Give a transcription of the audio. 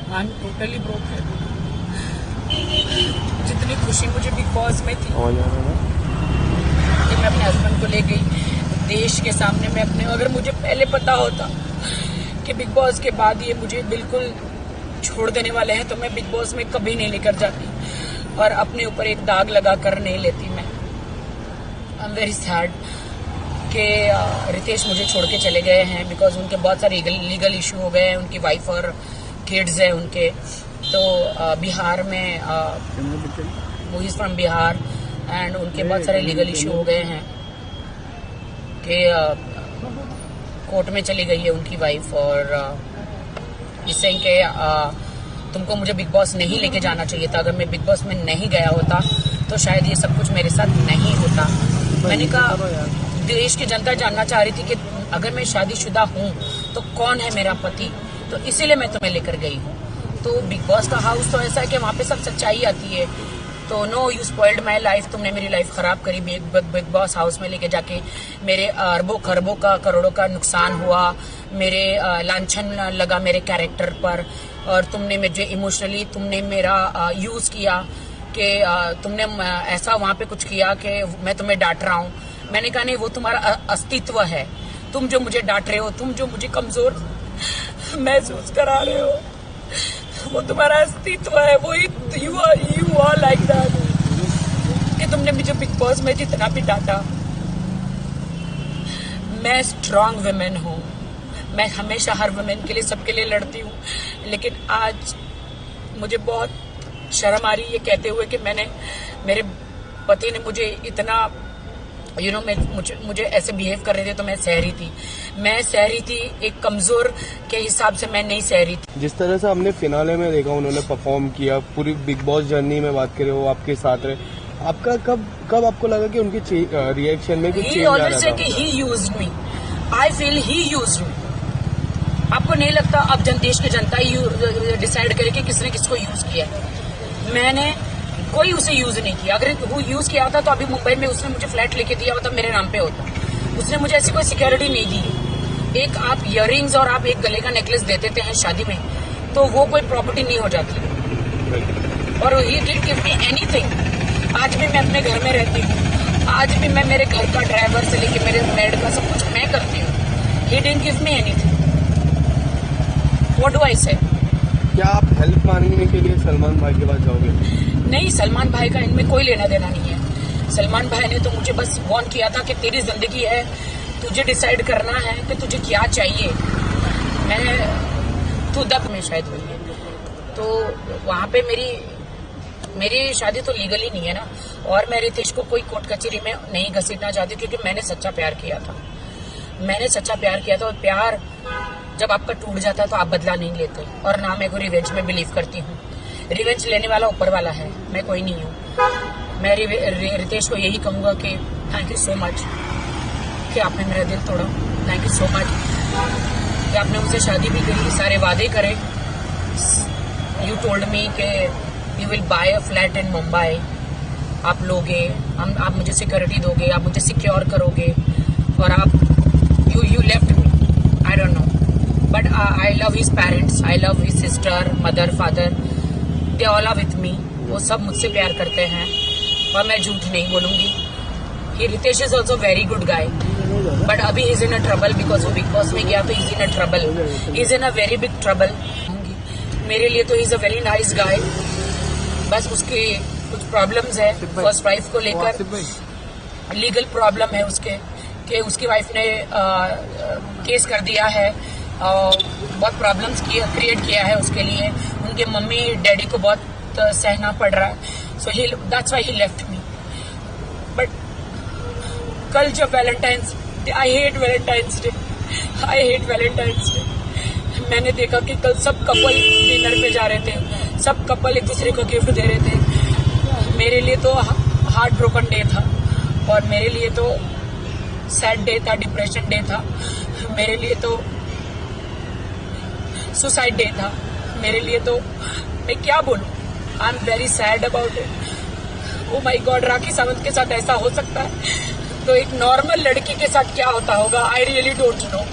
I am totally broken. जितनी खुशी मुझे बिग बॉस में थी कि मैं अपने हस्बैंड को ले गई देश के सामने, मैं अपने, अगर मुझे पहले पता होता कि बिग बॉस के बाद ये मुझे बिल्कुल छोड़ देने वाले हैं तो मैं बिग बॉस में कभी नहीं लेकर जाती और अपने ऊपर एक दाग लगा कर नहीं लेती। मैं आई एम वेरी सैड कि रितेश मुझे छोड़ के चले गए हैं बिकॉज उनके बहुत सारे लीगल इशू हो गए हैं, उनकी वाइफ और किड्स हैं उनके। तो बिहार में वो इज फ्रॉम बिहार एंड उनके बहुत सारे लीगल इशू हो गए हैं कि कोर्ट में चली गई है उनकी वाइफ और इससे कि तुमको मुझे बिग बॉस नहीं लेके जाना चाहिए था। अगर मैं बिग बॉस में नहीं गया होता तो शायद ये सब कुछ मेरे साथ नहीं होता। मैंने कहा देश की जनता जानना चाह रही थी कि अगर मैं शादीशुदा हूँ तो कौन है मेरा पति, तो इसीलिए मैं तुम्हें लेकर गई हूँ। तो बिग बॉस का हाउस तो ऐसा है कि वहाँ पे सब सच्चाई आती है। तो no you spoiled my life, तुमने मेरी लाइफ खराब करी बिग बॉस हाउस में लेके जाके। मेरे अरबों खरबों का करोड़ों का नुकसान हुआ, मेरे लांछन लगा मेरे कैरेक्टर पर और तुमने मुझे इमोशनली तुमने मेरा यूज किया कि तुमने ऐसा वहाँ पे कुछ किया कि मैं तुम्हें डांट रहा हूँ। मैंने कहा नहीं, वो तुम्हारा अस्तित्व है, तुम जो मुझे डांट रहे हो, तुम जो मुझे कमजोर महसूस करा रहे हो, वो तुम्हारा अस्तित्व है। वो यू आर लाइक दैट कि तुमने मुझे बिग बॉस में जितना भी डांटा। मैं स्ट्रांग वुमेन हूँ, मैं हमेशा हर वुमेन के लिए, सबके लिए लड़ती हूँ, लेकिन आज मुझे बहुत शर्म आ रही है ये कहते हुए कि मेरे पति ने मुझे इतना मुझे ऐसे बिहेव कर रहे थे तो मैं सह रही थी एक कमजोर के हिसाब से मैं नहीं सह रही थी। जिस तरह से हमने फिनाले में देखा उन्होंने परफॉर्म किया, पूरी बिग बॉस जर्नी में बात करें वो आपके साथ रहे, आपका कब आपको लगा कि उनके रिएक्शन में कुछ चेंज आ रहा था? He used me, I feel he used me. आपको नहीं लगता अब देश की जनता डिसाइड करे कि किसने किसको यूज किया? मैंने कोई उसे यूज नहीं किया। अगर वो यूज किया होता तो अभी मुंबई में उसने मुझे फ्लैट लेके दिया होता, मेरे नाम पे होता। उसने मुझे ऐसी कोई सिक्योरिटी नहीं दी। एक आप इयररिंग्स और आप एक गले का नेकलेस दे देते हैं शादी में तो वो कोई प्रॉपर्टी नहीं हो जाती। और he didn't give me anything. आज भी मैं अपने घर में रहती हूँ, आज भी मैं मेरे घर का ड्राइवर से लेके मेरे मेड का सब कुछ मैं करती हूँ। He didn't give me anything. What do I से? क्या आप हेल्प मांगने के लिए सलमान भाई के पास जाओगे? नहीं, सलमान भाई का इनमें कोई लेना देना नहीं है। सलमान भाई ने तो मुझे बस वार्न किया था कि तेरी जिंदगी है, तुझे डिसाइड करना है कि तुझे क्या चाहिए। मैं तू दब में शायद हुई है तो वहाँ पे मेरी शादी तो लीगली नहीं है ना, और मैं रितेश को कोई कोर्ट कचहरी में नहीं घसीटना चाहती क्योंकि मैंने सच्चा प्यार किया था। और प्यार जब आपका टूट जाता है तो आप बदला नहीं लेते, और ना मैं को रिवेंज में बिलीव करती हूँ। रिवेंज लेने वाला ऊपर वाला है, मैं कोई नहीं हूँ। मैं रितेश को यही कहूंगा कि थैंक यू सो मच कि आपने मेरा दिल तोड़ा। थैंक यू सो मच कि आपने मुझसे शादी भी करी, सारे वादे करे। यू टोल्ड मी कि you will buy a flat in Mumbai, आप लोगे, आप मुझे सिक्योरिटी दोगे, आप मुझे सिक्योर करोगे, और आप you left me. I don't know but I love his parents, I love his sister, mother, father, they all are with me. वो सब मुझसे प्यार करते हैं और मैं झूठ नहीं बोलूंगी। He Ritesh is also very good guy but अभी is in a trouble because वो बिग बॉस में गया तो is in a trouble, is in a very big trouble. मेरे लिए तो is a very nice guy, बस उसके कुछ प्रॉब्लम्स है फर्स्ट वाइफ को लेकर, लीगल प्रॉब्लम है उसके कि उसकी वाइफ ने केस कर दिया है और बहुत प्रॉब्लम्स क्रिएट किया है उसके लिए। उनके मम्मी डैडी को बहुत सहना पड़ रहा है, so that's why he left me. But कल जब Valentine's day, I hate Valentine's day, मैंने देखा कि कल सब कपल डिनर पे जा रहे थे, सब कपल एक दूसरे को गिफ्ट दे रहे थे। मेरे लिए तो हार्ट ब्रोकन डे था, और मेरे लिए तो सैड डे था, डिप्रेशन डे था, मेरे लिए तो सुसाइड डे था, मेरे लिए तो मैं क्या बोलूं। I am very sad about it. Oh my God, Rakhi Sawant के साथ ऐसा हो सकता है तो एक नॉर्मल लड़की के साथ क्या होता होगा? I really don't know.